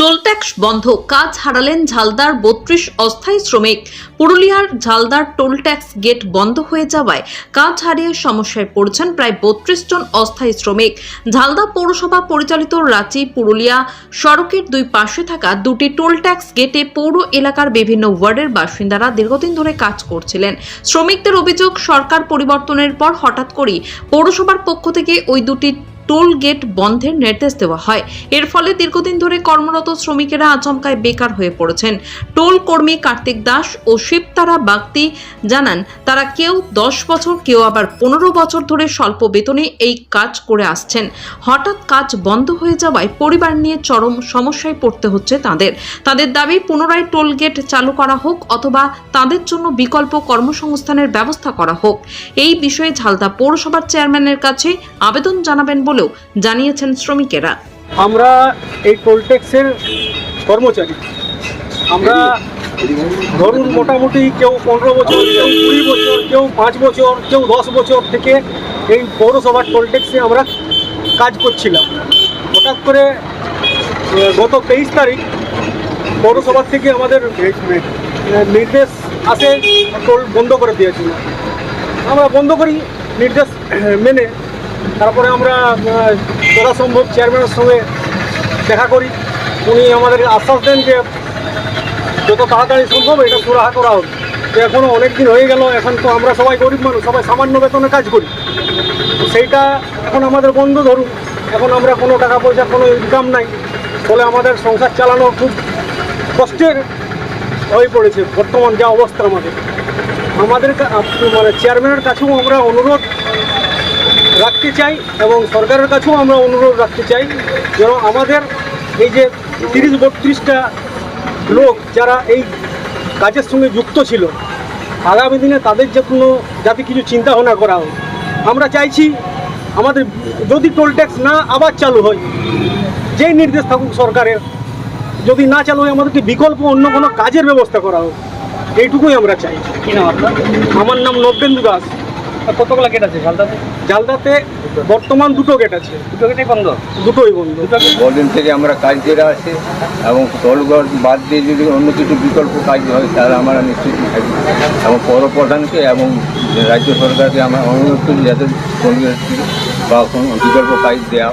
Toll tax বন্ধ, কাজ হারালেন ঝালদার ৩২ অস্থায়ী শ্রমিক। পুরুলিয়ার ঝালদার টোল ট্যাক্স গেট বন্ধ হয়ে যাওয়ায় কাজ হারিয়ে সমস্যায় পড়েছেন প্রায় ৩২ জন অস্থায়ী শ্রমিক। ঝালদা পৌরসভা পরিচালিত রাঁচি পুরুলিয়া সড়কের দুই পাশে থাকা দুটি টোল ট্যাক্স গেটে পৌর এলাকার বিভিন্ন ওয়ার্ডের বাসিন্দারা দীর্ঘদিন ধরে কাজ করছিলেন। শ্রমিকদের অভিযোগ, সরকার পরিবর্তনের পর হঠাৎ করেই পৌরসভার পক্ষ থেকে ওই দুটি টোল গেট বন্ধের নির্দেশ দেওয়া হয়। এর ফলে দীর্ঘদিন ধরে কর্মরত শ্রমিকেরা আচমকায় বেকার হয়ে পড়েছেন। টোল কর্মী কার্তিক দাস ও শিবতারা বাগতি জানান, তারা কেউ 10 বছর, কেউ আবার 15 বছর ধরে স্বল্প বেতনে এই কাজ করে আসছেন। হঠাৎ কাজ বন্ধ হয়ে যাওয়ায় পরিবার নিয়ে চরম সমস্যায় পড়তে হচ্ছে তাদের দাবি, পুনরায় টোল গেট চালু করা হোক অথবা তাদের জন্য বিকল্প কর্মসংস্থানের ব্যবস্থা করা হোক। এই বিষয়ে ঝালদা পৌরসভার চেয়ারম্যানের কাছে আবেদন জানাবেন বলেও জানিয়েছেন শ্রমিকেরা। আমরা এই টোল ট্যাক্সের কর্মচারী, আমরা ধরুন মোটামুটি কেউ 15 বছর, কেউ 20 বছর, কেউ 5 বছর, কেউ 10 বছর থেকে এই পৌরসভার টোল ট্যাক্সে আমরা কাজ করছিলাম। হঠাৎ করে গত 23 তারিখ পৌরসভার থেকে আমাদের নির্দেশ আসে টোল বন্ধ করে দিয়েছিল। আমরা বন্ধ করি নির্দেশ মেনে। তারপরে আমরা যথাসম্ভব চেয়ারম্যানের সঙ্গে দেখা করি। উনি আমাদের আশ্বাস দেন যে যত তাড়াতাড়ি সম্ভব এটা সুরাহা করা হবে। তো এখনও অনেক দিন হয়ে গেল, এখন তো আমরা সবাই গরিব মানুষ, সবাই সামান্য বেতনে কাজ করি। সেইটা এখন আমাদের বন্ধ। ধরুন এখন আমরা কোনো টাকা পয়সা, কোনো ইনকাম নাই, ফলে আমাদের সংসার চালানো খুব কষ্টের হয়ে পড়েছে বর্তমান যা অবস্থা। আমাদের মানে চেয়ারম্যানের কাছেও আমরা অনুরোধ রাখতে চাই এবং সরকারের কাছেও আমরা অনুরোধ রাখতে চাই যেন আমাদের এই যে 30-32টা লোক যারা এই কাজের সঙ্গে যুক্ত ছিল, আগামী দিনে তাদের যাতে কিছু চিন্তা ভাবনা করা হয়। আমরা চাইছি আমাদের যদি টোল ট্যাক্স না আবার চালু হয়, যেই নির্দেশ থাকুক সরকারের, যদি না চালু হয় আমাদেরকে বিকল্প অন্য কোনো কাজের ব্যবস্থা করা হোক, এইটুকুই আমরা চাই। কি নাম আপনার? আমার নাম নবেন্দু দাস। কতগুলো গেট আছে ঝালদাতে? ঝালদাতে বর্তমান 2টো গেট আছে। 2টো গেটই বন্ধ? দুটোই বন্ধ। বহুদিন থেকে আমরা কাজ করে আসি এবং টোলগড় বাদ দিয়ে যদি অন্য কিছু বিকল্প কাজ হয় তাহলে আমরা নিশ্চিত থাকি এবং পৌর প্রধানকে এবং রাজ্য সরকারকে আমরা অনুরোধ করি যাতে টোলগেট বা কোনো বিকল্প কাজ দেওয়া।